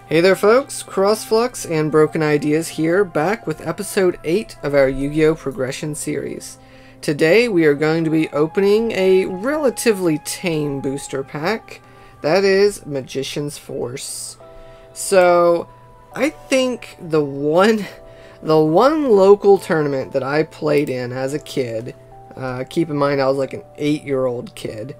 Hey there folks, CrossFlux and BrokenIdeas here, back with episode 8 of our Yu-Gi-Oh! Progression series. Today we are going to be opening a relatively tame booster pack, that is Magician's Force. So, I think the one local tournament that I played in as a kid, keep in mind I was like an 8-year-old kid,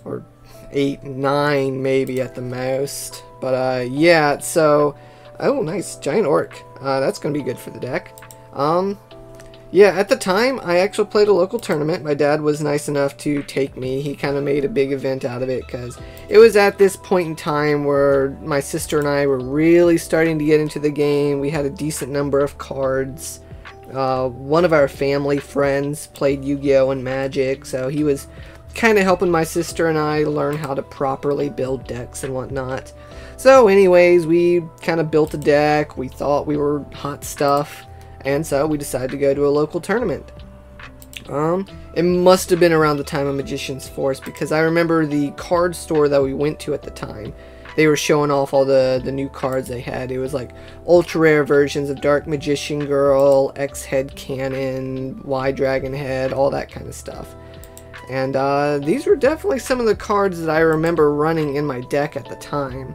or 8, 9 maybe at the most. But, yeah, so, oh, nice, giant orc. That's going to be good for the deck. Yeah, at the time, I actually played a local tournament. My dad was nice enough to take me. He kind of made a big event out of it, because it was at this point in time where my sister and I were really starting to get into the game. We had a decent number of cards. One of our family friends played Yu-Gi-Oh! And Magic, so he was kind of helping my sister and I learn how to properly build decks and whatnot. So anyways, we kind of built a deck, we thought we were hot stuff, and so we decided to go to a local tournament. It must have been around the time of Magician's Force, because I remember the card store that we went to at the time, they were showing off all the new cards they had. It was like ultra rare versions of Dark Magician Girl, X Head Cannon, Y Dragon Head, all that kind of stuff. And these were definitely some of the cards that I remember running in my deck at the time.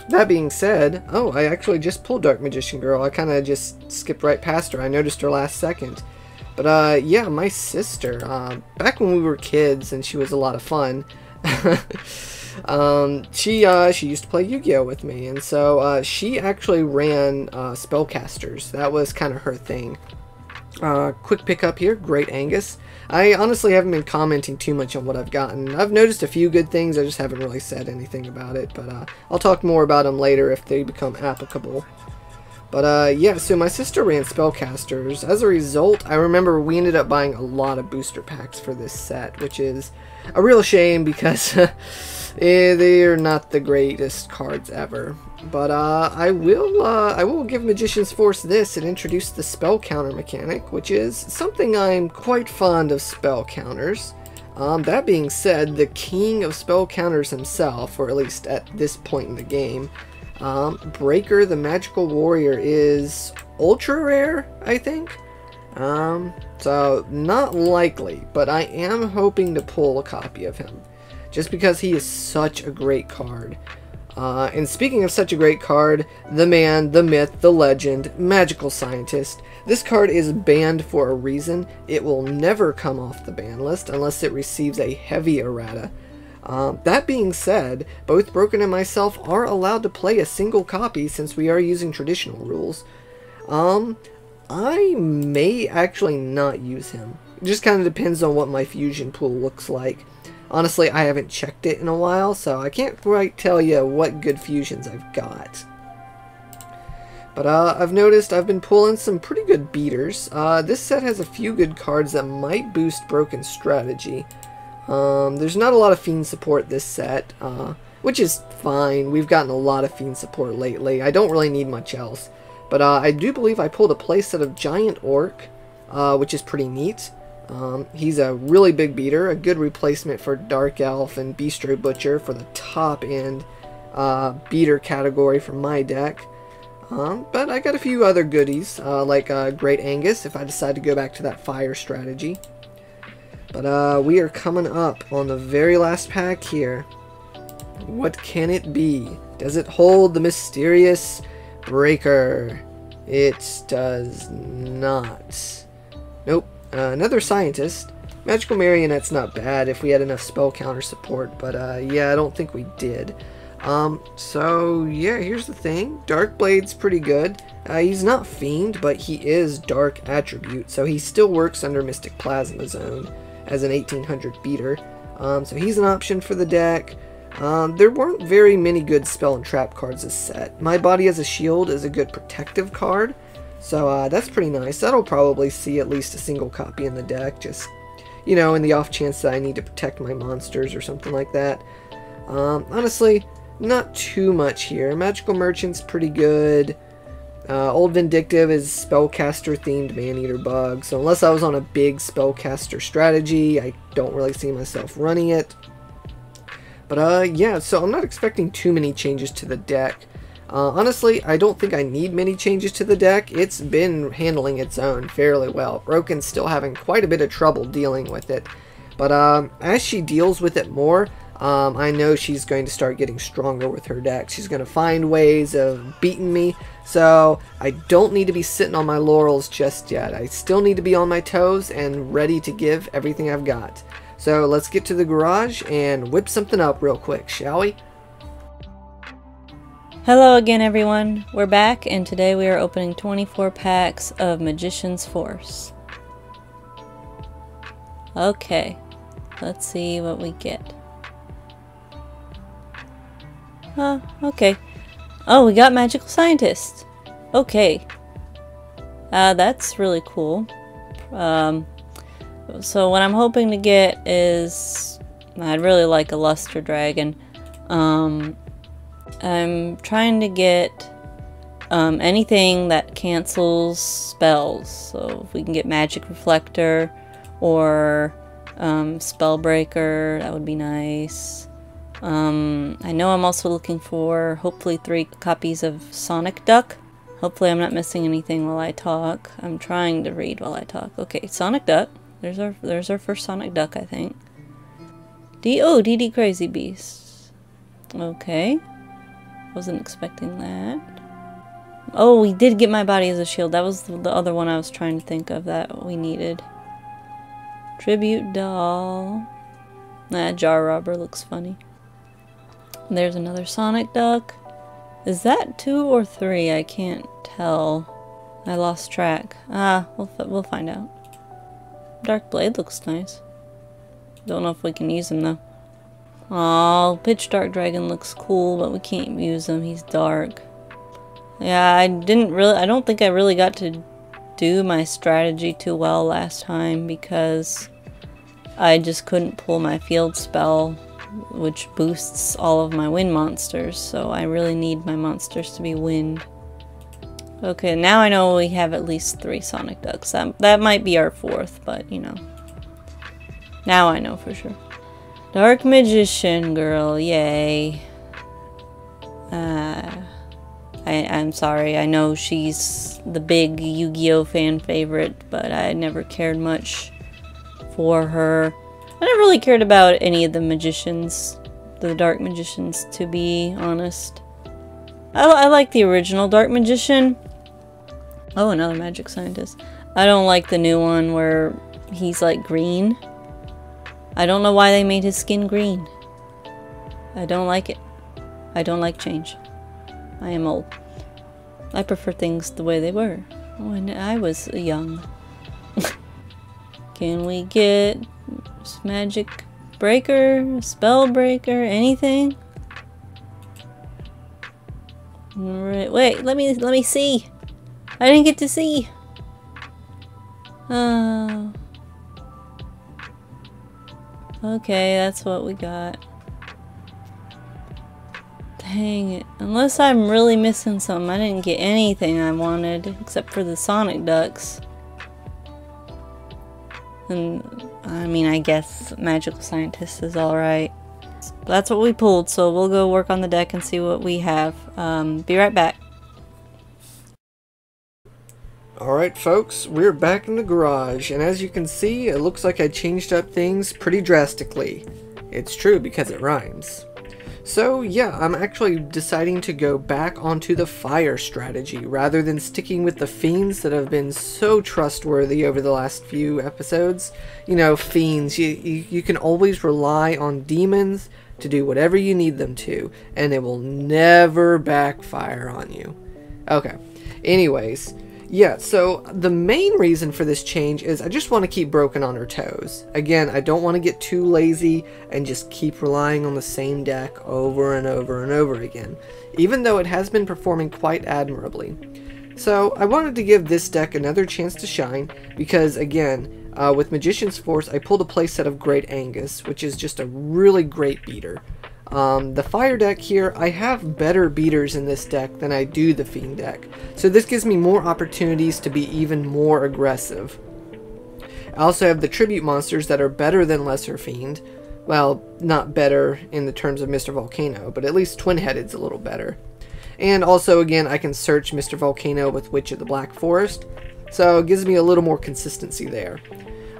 That being said, oh, I actually just pulled Dark Magician Girl. I kind of just skipped right past her. I noticed her last second. But, yeah, my sister, back when we were kids and she was a lot of fun, she used to play Yu-Gi-Oh! With me. And so, she actually ran spellcasters. That was kind of her thing. Quick pickup here, Great Angus. I honestly haven't been commenting too much on what I've gotten. I've noticed a few good things, I just haven't really said anything about it, but I'll talk more about them later if they become applicable. But yeah, so my sister ran spellcasters. As a result, I remember we ended up buying a lot of booster packs for this set, which is a real shame because they're not the greatest cards ever. But I will give Magician's Force this and introduce the spell counter mechanic, which is something I'm quite fond of spell counters. That being said, the king of spell counters himself, or at least at this point in the game, Breaker the Magical Warrior, is ultra rare, I think. So not likely, but I am hoping to pull a copy of him, just because he is such a great card. And speaking of such a great card, the man, the myth, the legend, Magical Scientist. This card is banned for a reason. It will never come off the ban list unless it receives a heavy errata. That being said, both Broken and myself are allowed to play a single copy since we are using traditional rules. I may actually not use him. It just kind of depends on what my fusion pool looks like. Honestly, I haven't checked it in a while, so I can't quite tell you what good fusions I've got. But I've noticed I've been pulling some pretty good beaters. This set has a few good cards that might boost Broken strategy. There's not a lot of Fiend support this set, which is fine. We've gotten a lot of Fiend support lately. I don't really need much else. But I do believe I pulled a playset of Giant Orc, which is pretty neat. He's a really big beater, a good replacement for Dark Elf and Bistro Butcher for the top end beater category for my deck. But I got a few other goodies, like Great Angus if I decide to go back to that fire strategy. But we are coming up on the very last pack here. What can it be? Does it hold the mysterious Breaker? It does not. Nope. Another Scientist. Magical Marionette's not bad if we had enough spell counter support, but yeah, I don't think we did. So yeah, here's the thing. Darkblade's pretty good. He's not Fiend, but he is Dark Attribute, so he still works under Mystic Plasma Zone as an 1800 beater. So he's an option for the deck. There weren't very many good spell and trap cards this set. My Body as a Shield is a good protective card. So that's pretty nice. That'll probably see at least a single copy in the deck, just, you know, in the off chance that I need to protect my monsters or something like that. Honestly, not too much here. Magical Merchant's pretty good. Old Vindictive is Spellcaster themed Maneater Bug, so unless I was on a big Spellcaster strategy, I don't really see myself running it. But yeah, so I'm not expecting too many changes to the deck. Honestly, I don't think I need many changes to the deck. It's been handling its own fairly well. Broken's still having quite a bit of trouble dealing with it. But as she deals with it more, I know she's going to start getting stronger with her deck. She's going to find ways of beating me. So I don't need to be sitting on my laurels just yet. I still need to be on my toes and ready to give everything I've got. So let's get to the garage and whip something up real quick, shall we? Hello again, everyone. We're back, and today we are opening 24 packs of Magician's Force. Okay, let's see what we get. Okay. Oh, we got Magical Scientist. Okay. That's really cool. So what I'm hoping to get is... I'd really like a Luster Dragon. I'm trying to get anything that cancels spells. So if we can get Magic Reflector or Spellbreaker, that would be nice. I know I'm also looking for hopefully 3 copies of Sonic Duck. Hopefully I'm not missing anything while I talk. I'm trying to read while I talk. Okay, Sonic Duck. There's our first Sonic Duck, I think. DD Crazy Beast. Okay. Wasn't expecting that. Oh, we did get My Body as a Shield. That was the other one I was trying to think of that we needed. Tribute Doll. Jar Robber looks funny. And there's another Sonic Duck. Is that 2 or 3? I can't tell. I lost track. We'll find out. Dark Blade looks nice. Don't know if we can use him though. Oh, Pitch Dark Dragon looks cool, but we can't use him. He's dark. Yeah, I don't think I really got to do my strategy too well last time because I just couldn't pull my field spell, which boosts all of my wind monsters, so I really need my monsters to be wind. Okay, now I know we have at least 3 Sonic Ducks. That might be our 4th, but you know. Now I know for sure. Dark Magician girl, yay. I'm sorry, I know she's the big Yu-Gi-Oh fan favorite, but I never cared much for her. I never really cared about any of the magicians, the Dark Magicians, to be honest. I like the original Dark Magician. Oh, another Magic Scientist. I don't like the new one where he's like green. I don't know why they made his skin green. I don't like it. I don't like change. I am old. I prefer things the way they were when I was young. Can we get Magic Breaker, Spell Breaker, anything? Alright, wait, let me see. I didn't get to see. Oh. Okay, that's what we got. Dang it. Unless I'm really missing something. I didn't get anything I wanted except for the Sonic Ducks. And I mean, I guess Magical Scientist is alright. That's what we pulled, so we'll go work on the deck and see what we have. Be right back. Alright folks, we're back in the garage, and as you can see, it looks like I changed up things pretty drastically. It's true because it rhymes. So yeah, I'm actually deciding to go back onto the fire strategy rather than sticking with the fiends that have been so trustworthy over the last few episodes. You know, fiends, you can always rely on demons to do whatever you need them to, and it will never backfire on you. Okay, anyways. Yeah, so the main reason for this change is I just want to keep Broken on her toes. Again, I don't want to get too lazy and just keep relying on the same deck over and over and over again, even though it has been performing quite admirably. So I wanted to give this deck another chance to shine because, again, with Magician's Force, I pulled a playset of Great Angus, which is just a really great beater. The fire deck here, I have better beaters in this deck than I do the fiend deck, so this gives me more opportunities to be even more aggressive. I also have the tribute monsters that are better than lesser fiend, Well, not better in the terms of Mr. Volcano, but at least twin-headed's a little better. And also, again, I can search Mr. Volcano with Witch of the Black Forest, so it gives me a little more consistency there.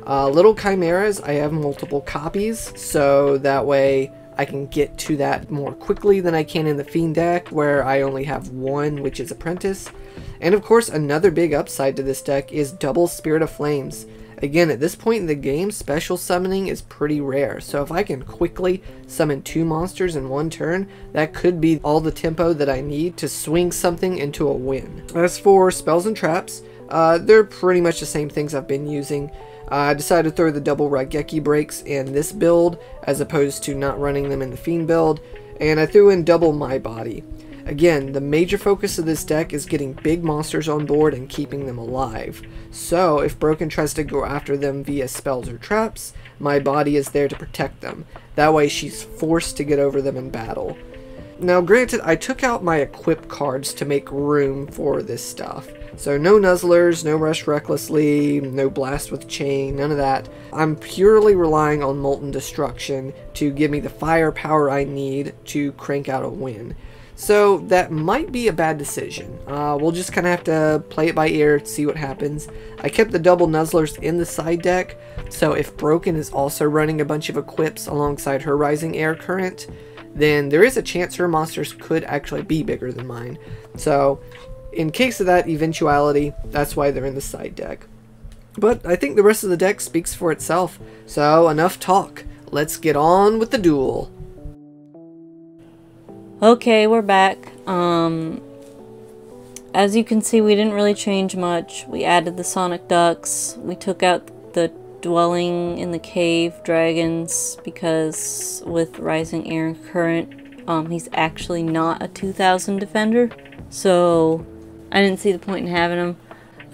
Little Chimeras, I have multiple copies, so that way I can get to that more quickly than I can in the Fiend deck, where I only have one, which is Apprentice. And of course, another big upside to this deck is double Spirit of Flames. Again, at this point in the game, special summoning is pretty rare, so if I can quickly summon 2 monsters in one turn, that could be all the tempo that I need to swing something into a win. As for spells and traps, they're pretty much the same things I've been using. I decided to throw the double Raigeki breaks in this build, as opposed to not running them in the Fiend build, and I threw in double My Body. Again, the major focus of this deck is getting big monsters on board and keeping them alive. So, if Broken tries to go after them via spells or traps, My Body is there to protect them. That way she's forced to get over them in battle. Now granted, I took out my equip cards to make room for this stuff. So no Nuzzlers, no Rush Recklessly, no Blast with Chain, none of that. I'm purely relying on Molten Destruction to give me the firepower I need to crank out a win. So that might be a bad decision. We'll just kind of have to play it by ear, see what happens. I kept the double Nuzzlers in the side deck, so if Broken is also running a bunch of equips alongside her Rising Air Current, then there is a chance her monsters could actually be bigger than mine. So in case of that eventuality, that's why they're in the side deck. But I think the rest of the deck speaks for itself, so enough talk. Let's get on with the duel. Okay, we're back. As you can see, we didn't really change much. We added the Sonic Ducks. We took out the Dwelling in the Cave dragons because with Rising Air Current, he's actually not a 2000 defender. So I didn't see the point in having him.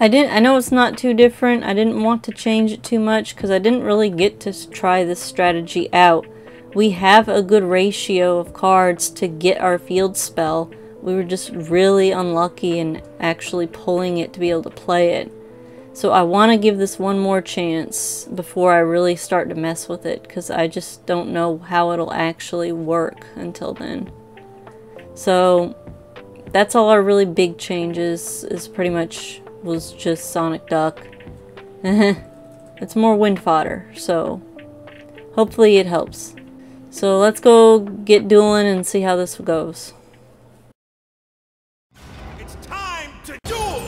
I know it's not too different. I didn't want to change it too much because I didn't really get to try this strategy out. We have a good ratio of cards to get our field spell. We were just really unlucky in actually pulling it to be able to play it. So I want to give this one more chance before I really start to mess with it, because I just don't know how it'll actually work until then. So that's all our really big changes, is pretty much was just Sonic Duck. It's more wind fodder, so hopefully it helps. So let's go get dueling and see how this goes. It's time to duel!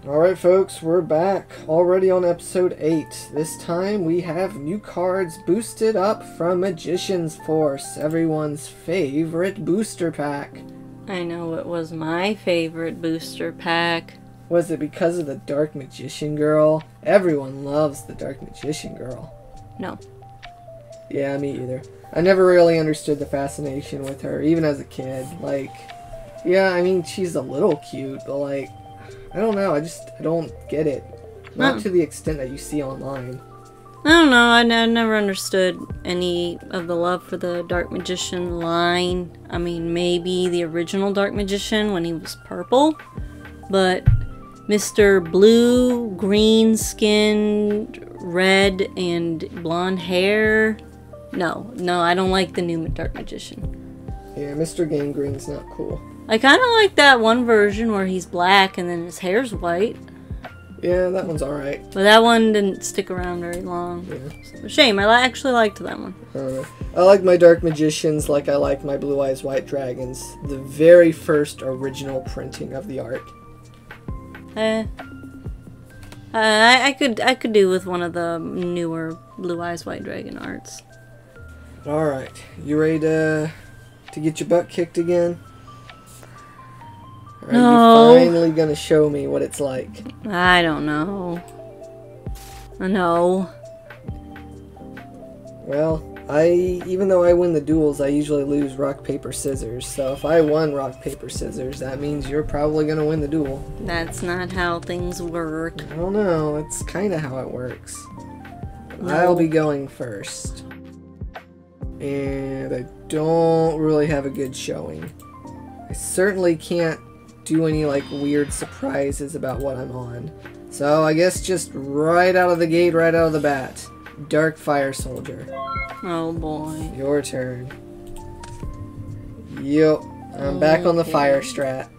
Alright folks, we're back, already on episode 8. This time we have new cards boosted up from Magician's Force, everyone's favorite booster pack. I know it was my favorite booster pack. Was it because of the Dark Magician Girl? Everyone loves the Dark Magician Girl. No. Yeah, me either. I never really understood the fascination with her, even as a kid. Like, yeah, I mean, she's a little cute, but like, I don't know, I don't get it. Not to the extent that you see online. I don't know, I never understood any of the love for the Dark Magician line. I mean, maybe the original Dark Magician when he was purple, but Mr. Blue, green skinned, red, and blonde hair. No, I don't like the new Dark Magician. Yeah, Mr. Gangrene's not cool. I kind of like that one version where he's black and then his hair's white. Yeah, that one's alright. But that one didn't stick around very long. Yeah. So, shame, I actually liked that one. I like my Dark Magicians like I like my Blue Eyes White Dragons. The very first original printing of the art. I could do with one of the newer Blue Eyes White Dragon arts. Alright, you ready to get your butt kicked again? Or No. are you finally gonna show me what it's like? I don't know. No. Well, even though I win the duels, I usually lose rock, paper, scissors. So if I won rock, paper, scissors, that means you're probably gonna win the duel. That's not how things work. I don't know, it's kinda how it works. No. I'll be going first. And I don't really have a good showing. I certainly can't do any like weird surprises about what I'm on. So I guess just right out of the gate, right out of the bat, Dark Fire Soldier. Oh boy. Your turn. Yup. I'm back on the fire strat.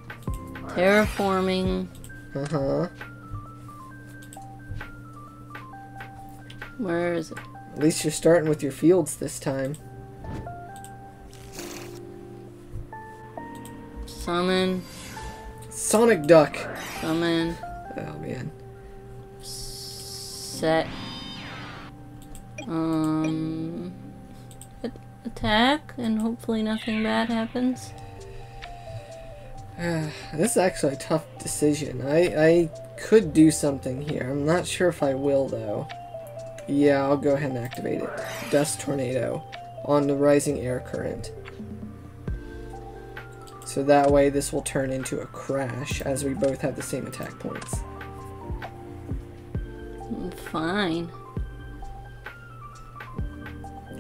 Terraforming. Uh-huh. Where is it? At least you're starting with your fields this time. Summon. Sonic Duck. Summon. Oh, man. Set. Attack, and hopefully nothing bad happens. This is actually a tough decision. I could do something here. I'm not sure if I will, though. Yeah, I'll go ahead and activate it. Dust Tornado on the Rising Air Current. So that way this will turn into a crash, as we both have the same attack points. Fine.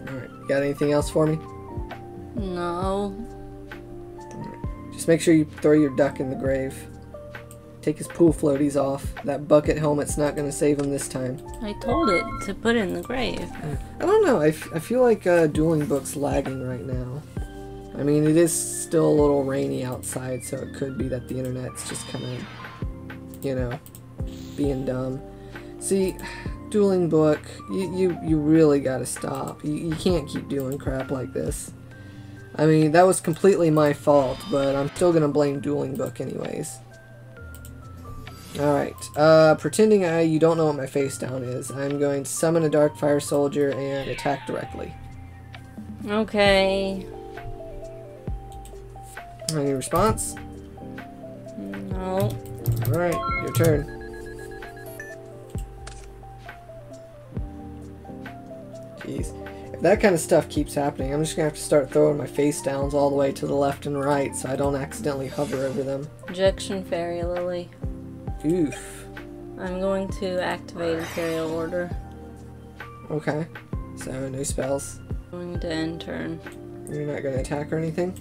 Alright, you got anything else for me? No. Just make sure you throw your duck in the grave. Take his pool floaties off. That bucket helmet's not going to save him this time. I told it to put in the grave. I don't know. I feel like Dueling Book's lagging right now. I mean, it is still a little rainy outside, so it could be that the internet's just kind of, you know, being dumb. See, Dueling Book, you really gotta stop. You can't keep doing crap like this. I mean, that was completely my fault, but I'm still gonna blame Dueling Book anyways. Alright, pretending you don't know what my face down is, I'm going to summon a Dark Fire Soldier and attack directly. Okay. Any response? No. Alright, your turn. Jeez. If that kind of stuff keeps happening, I'm just gonna have to start throwing my face downs all the way to the left and right so I don't accidentally hover over them. Ejection Fairy Lily. Oof. I'm going to activate Imperial Order. Okay. So, no spells. Going to end turn. You're not gonna attack or anything?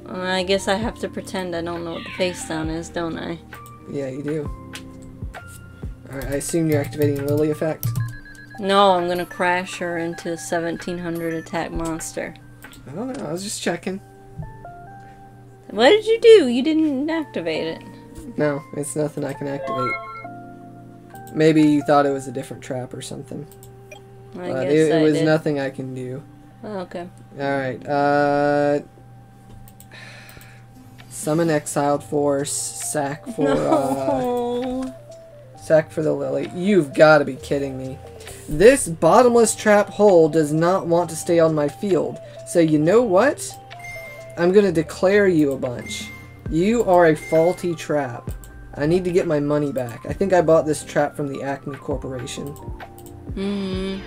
I guess I have to pretend I don't know what the face down is, don't I? Yeah, you do. Alright, I assume you're activating Lily effect? No, I'm gonna crash her into 1700 attack monster. I don't know, I was just checking. What did you do? You didn't activate it. No, it's nothing I can activate. Maybe you thought it was a different trap or something. I But guess it was did. nothing I can do. Oh, okay. Alright, summon Exiled Force, sack for, No. sack for the Lily. You've got to be kidding me. This bottomless trap hole does not want to stay on my field. So you know what? I'm going to declare you a bunch. You are a faulty trap. I need to get my money back. I think I bought this trap from the Acme Corporation. Mm-hmm.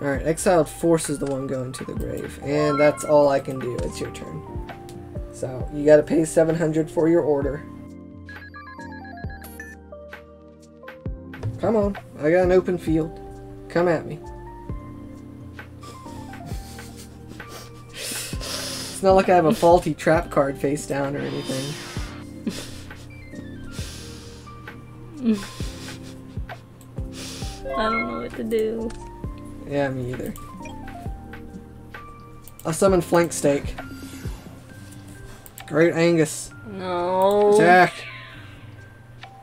Alright, Exiled Force is the one going to the grave. And that's all I can do. It's your turn. So, you gotta pay 700 for your order. Come on. I got an open field. Come at me. It's not like I have a faulty trap card face down or anything. I don't know what to do. Yeah, me either. I'll summon Flank Stake. Great Angus. No. Attack.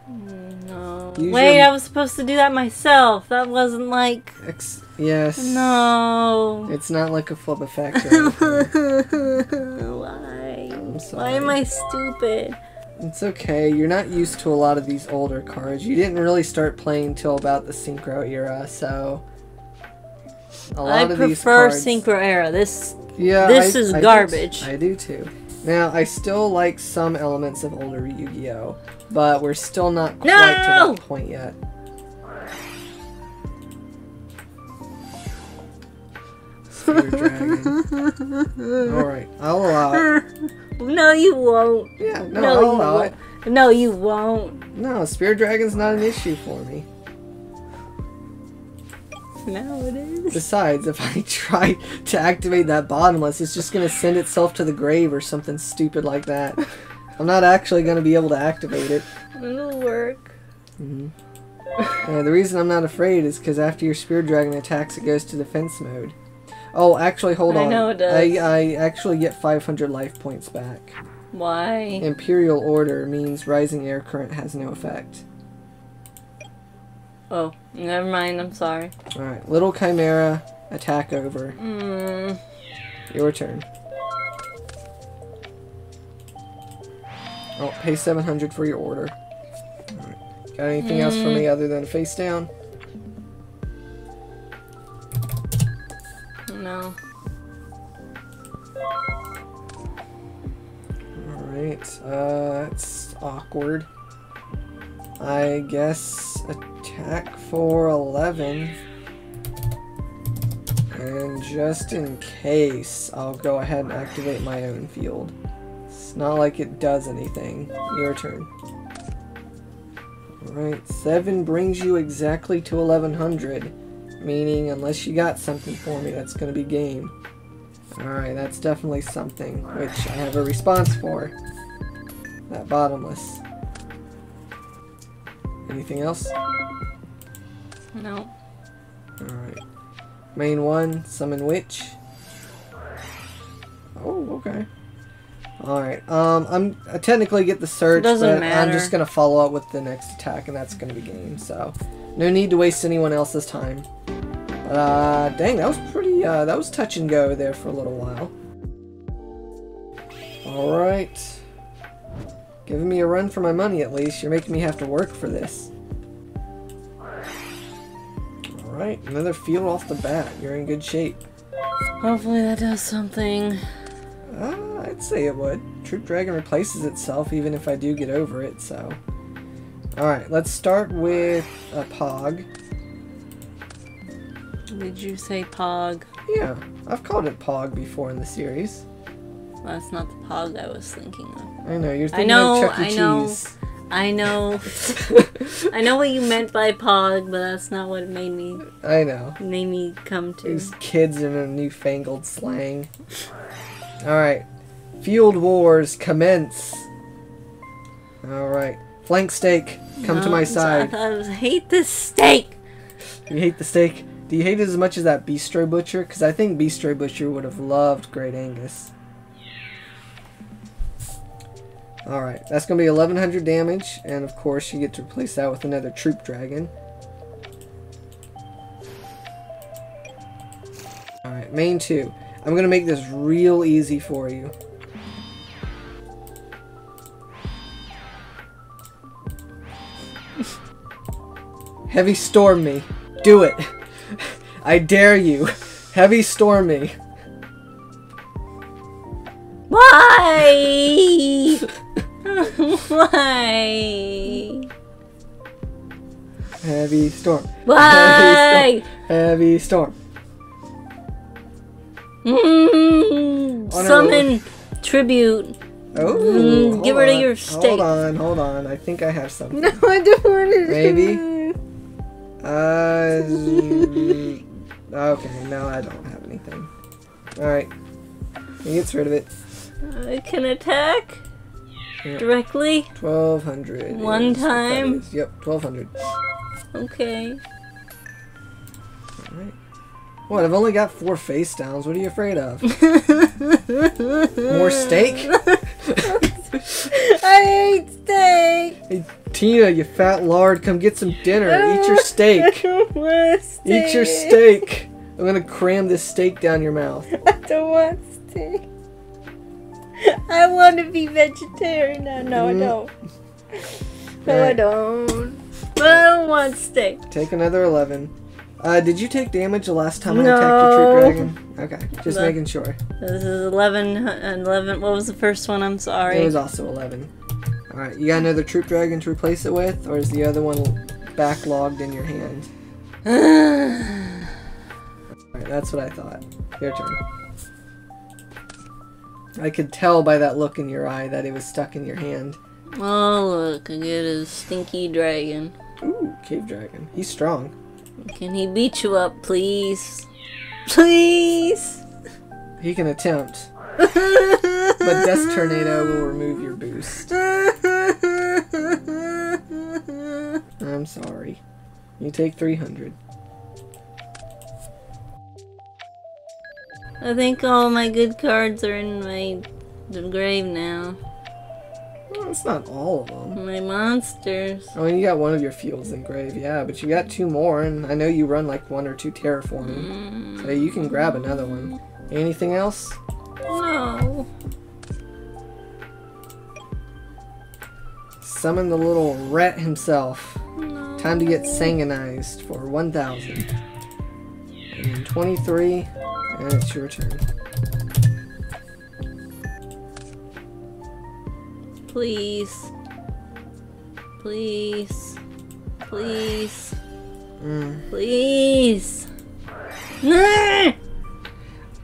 No. Use Wait, your- I was supposed to do that myself. That wasn't like... Yes. No. It's not like a flip effect or anything. Why? I'm sorry. Why am I stupid? It's okay. You're not used to a lot of these older cards. You didn't really start playing till about the Synchro era, so... A lot of these prefer cards... Synchro era. This is I garbage. I do too. Now, I still like some elements of older Yu-Gi-Oh! But we're still not quite to that point yet. Spear Dragon. Alright, I'll allow it. No, you won't. Yeah, no, No, I'll you allow won't. it. No, you won't. No, Spear Dragon's not an issue for me. Now it is. Besides, if I try to activate that bottomless, it's just going to send itself to the grave or something stupid like that. I'm not actually going to be able to activate it. It'll work. The reason I'm not afraid is because after your Spear Dragon attacks, it goes to defense mode. Oh, actually, hold on. I know it does. I actually get 500 life points back. Why? Imperial Order means Rising Air Current has no effect. Oh, never mind. I'm sorry. Alright, Little Chimera, attack over. Your turn. Oh, pay 700 for your order. Alright. Got anything else for me other than face down? No. Alright, it's awkward. I guess attack for 11. And just in case, I'll go ahead and activate my own field. It's not like it does anything. Your turn. Alright, 7 brings you exactly to 1100. Meaning, unless you got something for me, that's going to be game. Alright, that's definitely something, which I have a response for. That bottomless. Anything else? No. Alright. Main 1, summon witch. Oh, okay. Alright, I technically get the search, Doesn't but matter. I'm just gonna follow up with the next attack, and that's gonna be game, so no need to waste anyone else's time. But, dang, that was pretty, that was touch and go there for a little while. Alright. Giving me a run for my money, at least. You're making me have to work for this. Alright, another field off the bat. You're in good shape. Hopefully that does something. I'd say it would. Troop Dragon replaces itself even if I do get over it, so... Alright, let's start with a Pog. Did you say Pog? Yeah, I've called it Pog before in the series. That's not the Pog I was thinking of. I know, you're thinking of Chuck E. Cheese. I know. I know what you meant by Pog, but that's not what it made me come to. These kids in a newfangled slang. Alright. Field wars commence. Alright. Flank steak, come to my side. I hate this steak! You hate the steak? Do you hate it as much as that Bistro Butcher? Because I think Bistro Butcher would have loved Great Angus. Alright, that's going to be 1100 damage, and of course you get to replace that with another Troop Dragon. Alright, main 2. I'm going to make this real easy for you. Heavy Storm me. Do it. I dare you. Heavy Storm me. Why? Why? Heavy Storm. Why? Heavy Storm. Summon tribute. Oh, get rid of your steak. Hold on. I think I have something. No, I don't want it. Maybe. Okay, no, I don't have anything. Alright. He gets rid of it. I can attack Yeah. directly. 1200. One time? Yep, 1200. Okay. Alright. What, I've only got 4 face downs. What are you afraid of? More steak? I hate steak. Hey, Tina, you fat lard, come get some dinner. Eat your I steak. don't want steak. Eat your steak. I'm gonna cram this steak down your mouth. I don't want steak. I want to be vegetarian. No, I don't. No, I Alright. don't. But I don't want steak. Take another 11. Did you take damage the last time I No. attacked your Troop Dragon? Okay, just No. making sure. This is 11. What was the first one? I'm sorry. It was also 11. Alright, you got another Troop Dragon to replace it with, or is the other one backlogged in your hand? Alright, that's what I thought. Your turn. I could tell by that look in your eye that it was stuck in your hand. Oh, look. I get a stinky dragon. Ooh, Cave Dragon. He's strong. Can he beat you up, please? Please? He can attempt. But Death Tornado will remove your boost. I'm sorry. You take 300. I think all my good cards are in my grave now. Well, it's not all of them. My monsters. Oh, you got one of your fields in grave, yeah, but you got 2 more, and I know you run like 1 or 2 terraforming. So you can grab another one. Anything else? No. Summon the little rat himself. No. Time to get sanguinized for 1,000. And 23, and it's your turn. Please. Please. Please. Please. No!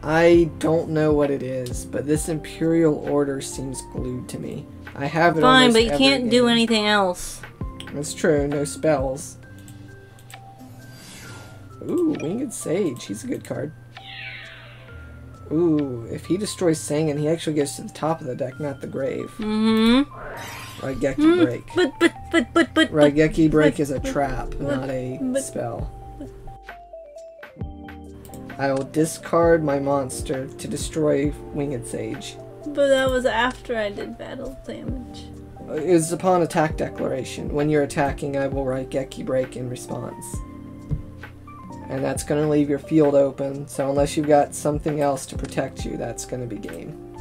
I don't know what it is, but this Imperial Order seems glued to me. I have it Fine, almost but you every can't do game. anything else. That's true, no spells. Ooh, Winged Sage, he's a good card. Ooh, if he destroys Sangan, he actually gets to the top of the deck, not the grave. Raigeki Break. But. Raigeki Break is a trap, not a spell. I will discard my monster to destroy Winged Sage. But that was after I did battle damage. It is upon attack declaration. When you're attacking, I will Raigeki Break in response. And that's going to leave your field open, so unless you've got something else to protect you, that's going to be game.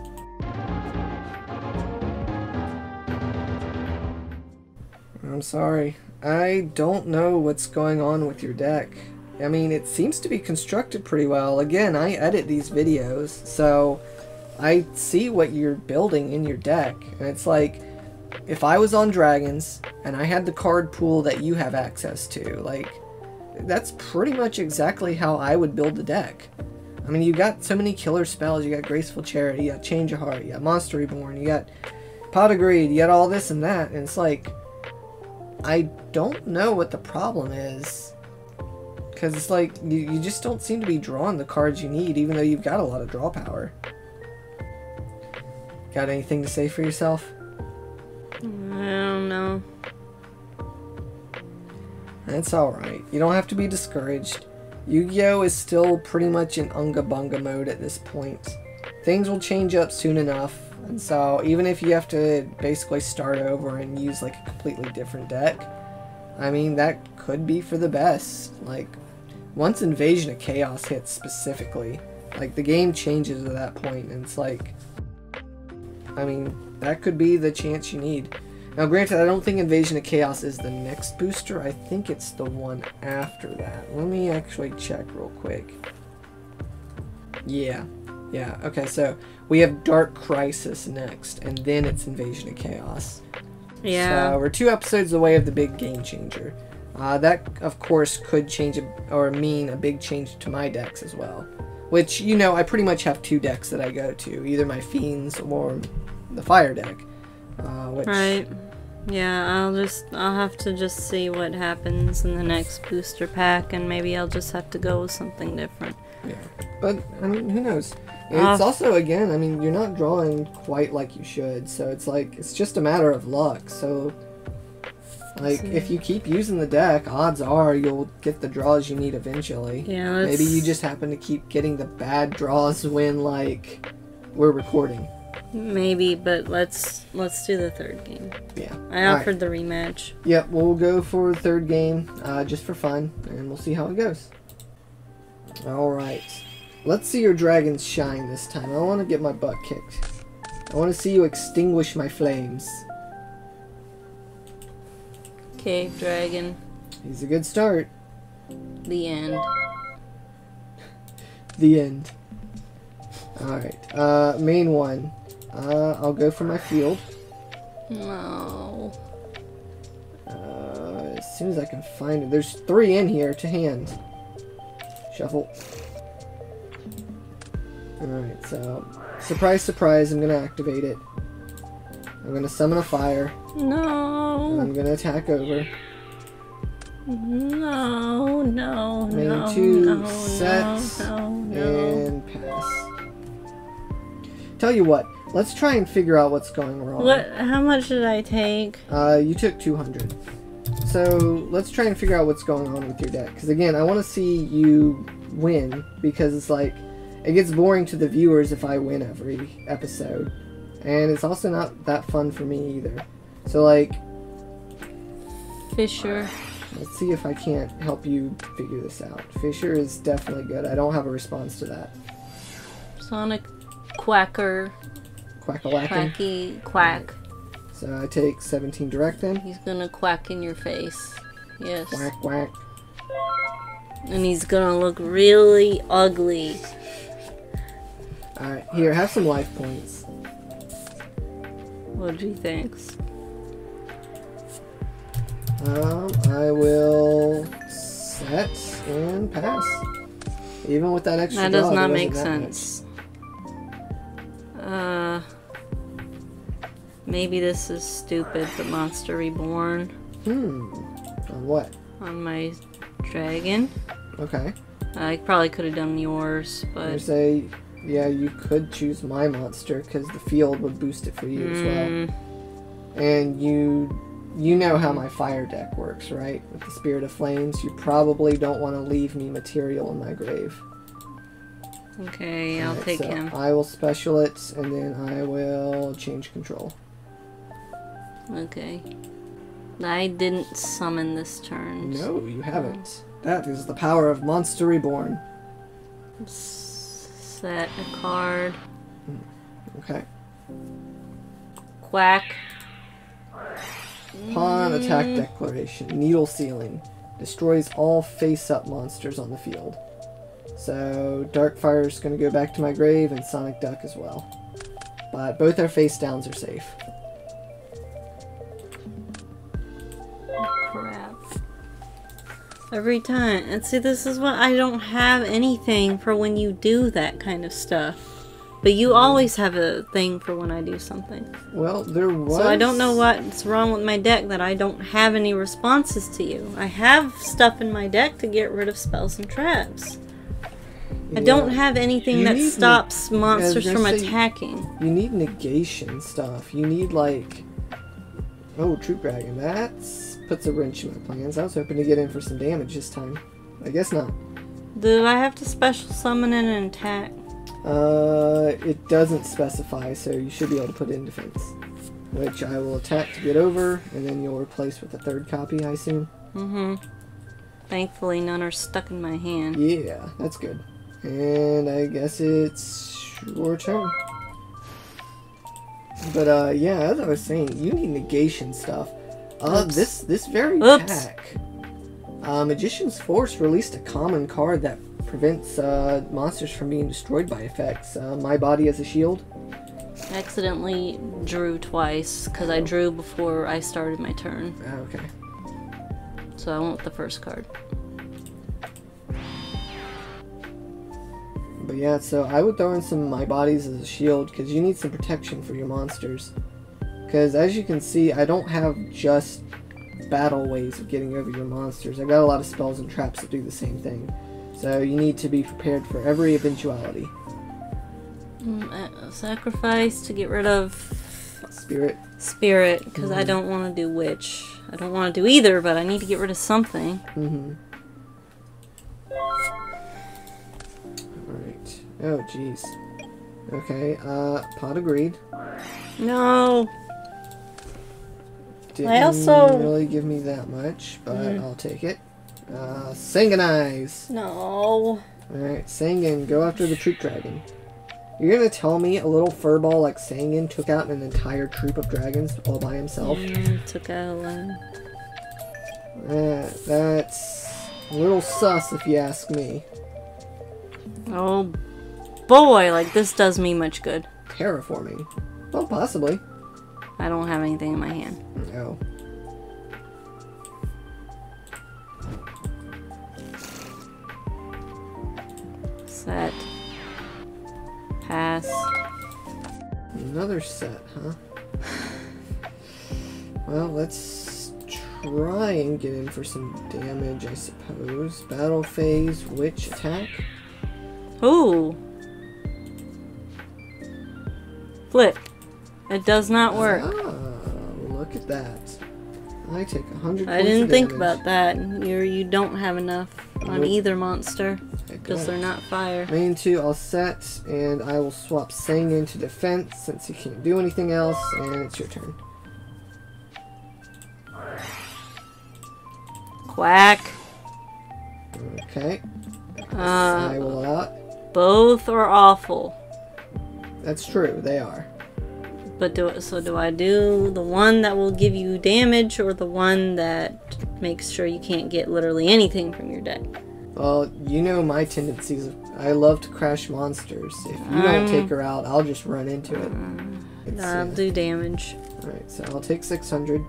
I'm sorry. I don't know what's going on with your deck. I mean, it seems to be constructed pretty well. Again, I edit these videos, so I see what you're building in your deck. And it's like, if I was on Dragons, and I had the card pool that you have access to, like, that's pretty much exactly how I would build the deck. I mean, you got so many killer spells. You got Graceful Charity, you got Change of Heart, you got Monster Reborn, you got Pot of Greed, you got all this and that, and it's like, I don't know what the problem is. Because it's like, you just don't seem to be drawing the cards you need, even though you've got a lot of draw power. Got anything to say for yourself? I don't know. That's alright. You don't have to be discouraged. Yu-Gi-Oh! Is still pretty much in Unga Bunga mode at this point. Things will change up soon enough, and so even if you have to basically start over and use like a completely different deck, I mean, that could be for the best. Like, once Invasion of Chaos hits specifically, like, the game changes at that point, and it's like, I mean, that could be the chance you need. Now, granted, I don't think Invasion of Chaos is the next booster. I think it's the one after that. Let me actually check real quick. Yeah. Yeah, okay, so we have Dark Crisis next, and then it's Invasion of Chaos. Yeah. So we're 2 episodes away of the big game changer. That, of course, could change or mean a big change to my decks as well. Which, you know, I pretty much have 2 decks that I go to. Either my Fiends or the Fire deck. Right. Yeah, I'll have to just see what happens in the next booster pack, and maybe I'll just have to go with something different. Yeah. But, I mean, who knows? It's also, again, I mean, you're not drawing quite like you should, so it's like, it's just a matter of luck, so, like, if you keep using the deck, odds are you'll get the draws you need eventually. Yeah, maybe you just happen to keep getting the bad draws when, like, we're recording. Maybe, but let's do the 3rd game. Yeah. I offered the rematch. Yep, we'll go for the 3rd game, just for fun, and we'll see how it goes. Alright. Let's see your dragons shine this time. I want to get my butt kicked. I want to see you extinguish my flames. Cave Dragon. He's a good start. The end. The end. Alright, main one. I'll go for my field. No. As soon as I can find it. There's 3 in here to hand. Shuffle. Alright, so, surprise, surprise, I'm gonna activate it. I'm gonna summon a fire. No. I'm gonna attack over. No. Main 2, no, set, no. and pass. Tell you what, let's try and figure out what's going wrong. How much did I take? You took 200. so let's try and figure out what's going on with your deck. Because again, I want to see you win, because it's like, it gets boring to the viewers if I win every episode. And it's also not that fun for me either. So like... Fisher. Let's see if I can't help you figure this out. Fisher is definitely good. I don't have a response to that. Sonic Quacker. Quack-a-whackin'. Quacky Quack. So I take 17 direct then. He's gonna quack in your face. Yes. Quack, quack. And he's gonna look really ugly. Alright, here, have some life points. What do you think? I will set and pass. Even with that extra That does draw, not it make wasn't that sense. Maybe this is stupid, but Monster Reborn much. On what? on my dragon. Okay. I probably could have done yours, I but say, yeah, you could choose my monster, because the field would boost it for you as well. And you know how my fire deck works, right? With the Spirit of Flames, you probably don't want to leave me material in my grave. okay, I'll Alright, take so him. I will special it, and then I will change control. Okay. I didn't summon this turn. No, you haven't. That is the power of Monster Reborn. Set a card. Okay. Quack. Pawn attack declaration. Needle Sealing. Destroys all face-up monsters on the field. So, Darkfire is going to go back to my grave, and Sonic Duck as well. But both our face downs are safe. Crap. Every time. And see, this is what I don't have anything for when you do that kind of stuff. But you always have a thing for when I do something. Well, there was... So I don't know what's wrong with my deck that I don't have any responses to you. I have stuff in my deck to get rid of spells and traps. I don't have anything that stops monsters from attacking. You need negation stuff. You need, like... Oh, Troop Dragon. That puts a wrench in my plans. I was hoping to get in for some damage this time. I guess not. Do I have to special summon in an attack? It doesn't specify, so you should be able to put it in defense. Which I will attack to get over, and then you'll replace with a third copy, I assume. Mm-hmm. Thankfully, none are stuck in my hand. Yeah, that's good. And I guess it's your turn. But, yeah, as I was saying, you need negation stuff. This very pack, Magician's Force released a common card that prevents monsters from being destroyed by effects. My Body as a Shield. Accidentally drew twice, because I drew before I started my turn. Okay. So I went with the first card. But yeah, so I would throw in some My Bodies as a Shield, because you need some protection for your monsters. Because as you can see, I don't have just battle ways of getting over your monsters. I got a lot of spells and traps that do the same thing. So you need to be prepared for every eventuality. Sacrifice to get rid of Spirit, because I don't want to do Witch. I don't want to do either, but I need to get rid of something. Alright. Oh, jeez. Okay, Pot agreed. No! Didn't really give me that much, but I'll take it. Sanguinize! No. Alright, Sanguin, go after the Troop Dragon. You're gonna tell me a little furball like Sanguin took out an entire troop of dragons all by himself? Took out a line. That's a little sus if you ask me. Oh boy, like this does me much good. Terraforming? Well, possibly. I don't have anything in my hand. No. Set. Pass. Another set, huh? Well, let's try and get in for some damage, I suppose. Battle phase, witch attack. Ooh. Flip. It does not work. Ah, look at that. I take 100 I didn't think about that. You don't have enough on either monster because they're not fire. Main 2 I'll set, and I will swap Sangan to defense since he can't do anything else, and it's your turn. Quack. Okay. I will allow it. Both are awful. That's true, they are. But do I do the one that will give you damage or the one that makes sure you can't get literally anything from your deck? Well, you know my tendencies. I love to crash monsters. If you don't take her out, I'll just run into it. I'll do damage. Alright, so I'll take 600.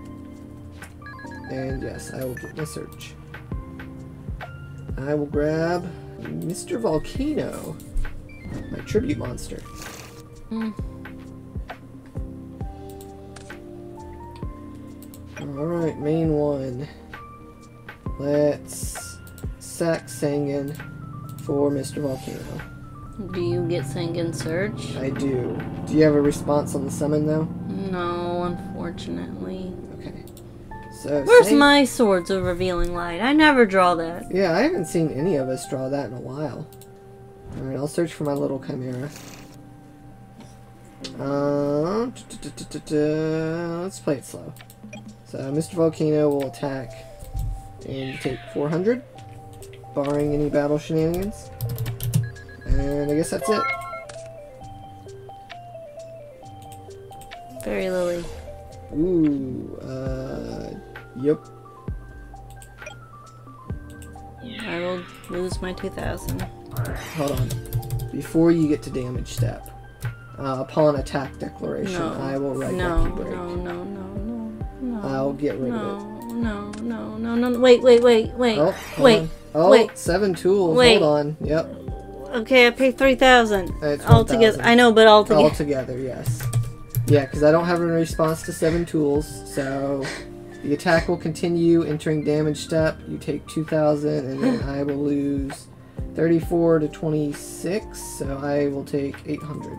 And yes, I will get my search. I will grab Mr. Volcano, my tribute monster. Alright, main 1. Let's sack Sangan for Mr. Volcano. Do you get Sangan Search? I do. Do you have a response on the summon though? No, unfortunately. Okay. So where's my Swords of Revealing Light? I never draw that. Yeah, I haven't seen any of us draw that in a while. Alright, I'll search for my little Chimera. Let's play it slow. So Mr. Volcano will attack and take 400, barring any battle shenanigans. And I guess that's it. Fairy Lily. Ooh, yep. I will lose my 2000. Hold on. Before you get to damage step, upon attack declaration, I will write Lucky Break. No. I'll get rid of it. No. Wait. Oh, wait. Oh, wait. 7 tools. Wait. Hold on. Yep. Okay, I paid 3,000. It's all together. 1,000. I know, but all together. All together, yes. Yeah, because I don't have a response to 7 tools, so the attack will continue entering damage step. You take 2,000, and then I will lose 34 to 26, so I will take 800.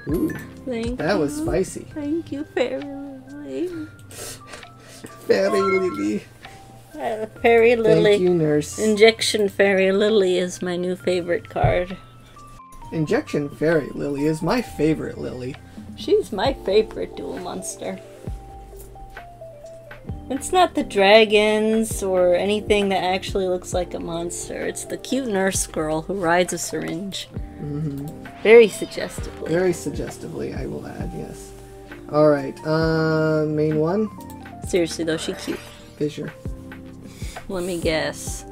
Ooh, that was spicy. Thank you, Fairy Lily. Fairy Lily. Fairy Lily. Thank you, nurse. Injection Fairy Lily is my new favorite card. Injection Fairy Lily is my favorite Lily. She's my favorite dual monster. It's not the dragons or anything that actually looks like a monster. It's the cute nurse girl who rides a syringe. Very suggestively. Very suggestively, I will add, yes. Alright, main 1? Seriously though, she's cute. Fissure. Let me guess.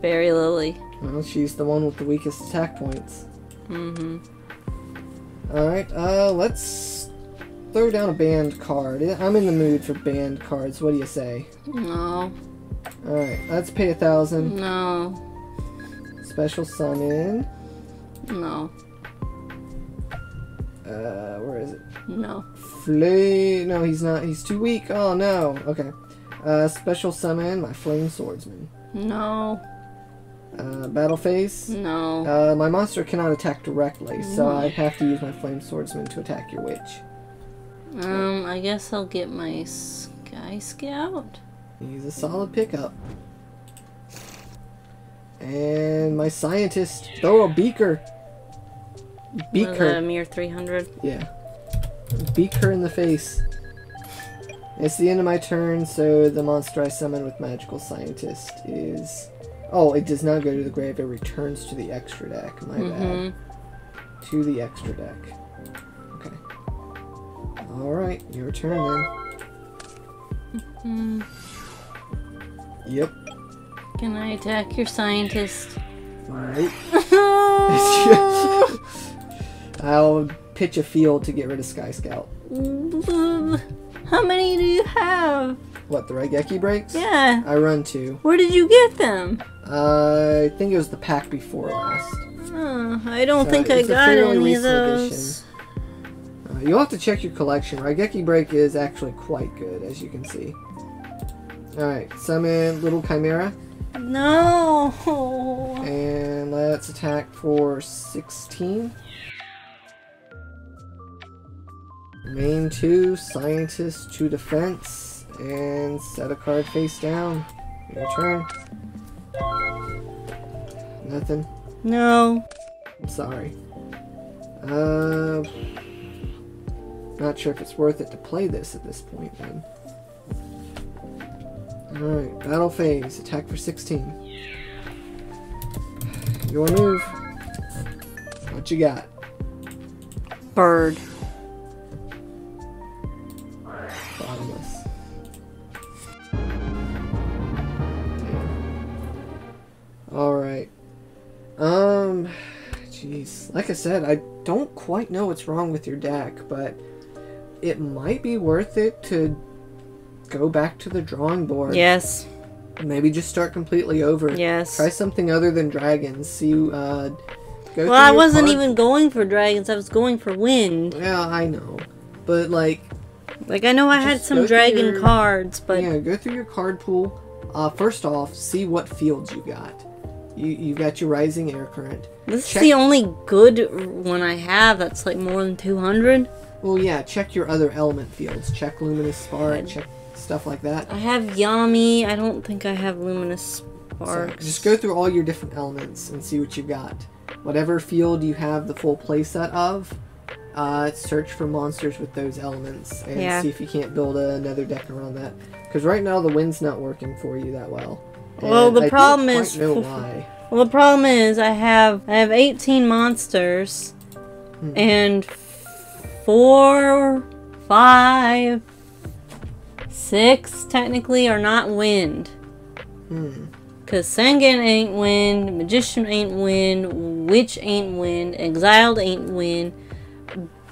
Fairy Lily. Well, she's the one with the weakest attack points. Alright, let's throw down a banned card. I'm in the mood for banned cards. What do you say? No. Alright, let's pay 1,000. No. Special summon. No. Where is it? No. No, he's not. He's too weak. Oh, no. Okay. Special summon my Flame Swordsman. No. Battle phase. No. My monster cannot attack directly, so I have to use my Flame Swordsman to attack your witch. I guess I'll get my Sky Scout. He's a solid pickup. And my scientist. Throw a beaker. Beak her. A mere 300. Yeah. Beak her in the face. It's the end of my turn, so the monster I summon with Magical Scientist is... Oh, it does not go to the grave, it returns to the extra deck. My bad. To the extra deck. Okay. Alright, your turn then. Yep. Can I attack your scientist? Nope. I'll pitch a field to get rid of Sky Scout. How many do you have? What, the Raigeki breaks? Yeah. I run 2. Where did you get them? I think it was the pack before last. I don't think I got any of those. You'll have to check your collection. Raigeki break is actually quite good, as you can see. Alright, summon Little Chimera. No. And let's attack for 16. Main 2, Scientist to defense, and set a card face down. Your turn. Nothing? No. I'm sorry. Not sure if it's worth it to play this at this point then. Alright, battle phase. Attack for 16. Your move. What you got? Bird. Bottomless. Alright. Jeez. Like I said, I don't quite know what's wrong with your deck, but it might be worth it to go back to the drawing board. Yes. Maybe just start completely over. Yes. Try something other than dragons. See, go Well, I wasn't even going for dragons. I was going for wind. Yeah, I know. But, like... Like, I know I had some dragon cards, but... Yeah, go through your card pool. First off, see what fields you got. You got your Rising Air Current. This is the only good one I have that's, like, more than 200. Well, yeah, check your other element fields. Check Luminous Spark, check stuff like that. I have Yami. I don't think I have Luminous Spark. So just go through all your different elements and see what you got. Whatever field you have the full playset of, search for monsters with those elements and see if you can't build another deck around that. Because right now the wind's not working for you that well. Well, and the problem don't is... quite know why. Well, the problem is I have 18 monsters and 4, 5, 6 technically are not wind. Because Sengen ain't wind, Magician ain't wind, Witch ain't wind, Exiled ain't wind,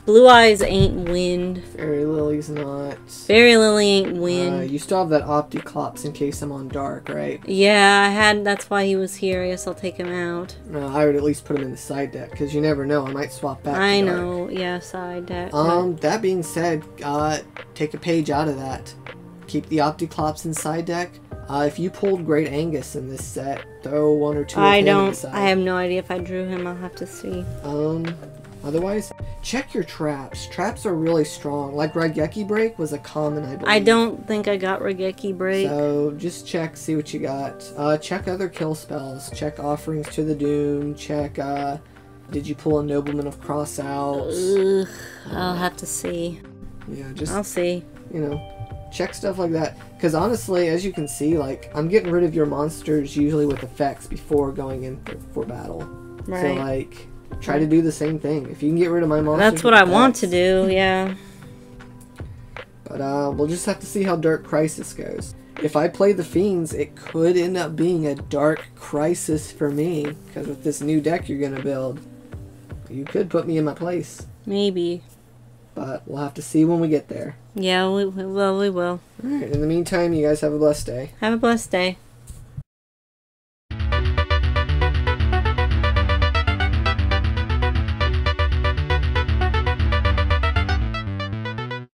Blue Eyes ain't wind. Fairy Lily's not. Fairy Lily ain't wind. You still have that Opticlops in case I'm on dark, right? Yeah, I had. That's why he was here. I guess I'll take him out. I would at least put him in the side deck, because you never know. I might swap back I to dark. know. Yeah, side deck. That being said, take a page out of that. Keep the Opticlops in side deck. If you pulled Great Angus in this set, throw 1 or 2 of him in the side. I have no idea if I drew him. I'll have to see. Otherwise, check your traps. Traps are really strong. Like Raigeki Break was a common, I believe. I don't think I got Raigeki Break. So just check, see what you got. Check other kill spells. Check Offerings to the Doom. Check, did you pull a Nobleman of Cross out? I'll have to see. Yeah, just... I'll see. You know, check stuff like that. Because honestly, as you can see, like, I'm getting rid of your monsters usually with effects before going in for battle. Right. So, like... Try to do the same thing. If you can get rid of my monsters... That's what I want to do, yeah. But we'll just have to see how Dark Crisis goes. If I play the Fiends, it could end up being a Dark Crisis for me. Because with this new deck you're going to build, you could put me in my place. Maybe. But we'll have to see when we get there. Yeah, we will. Alright, in the meantime, you guys have a blessed day. Have a blessed day.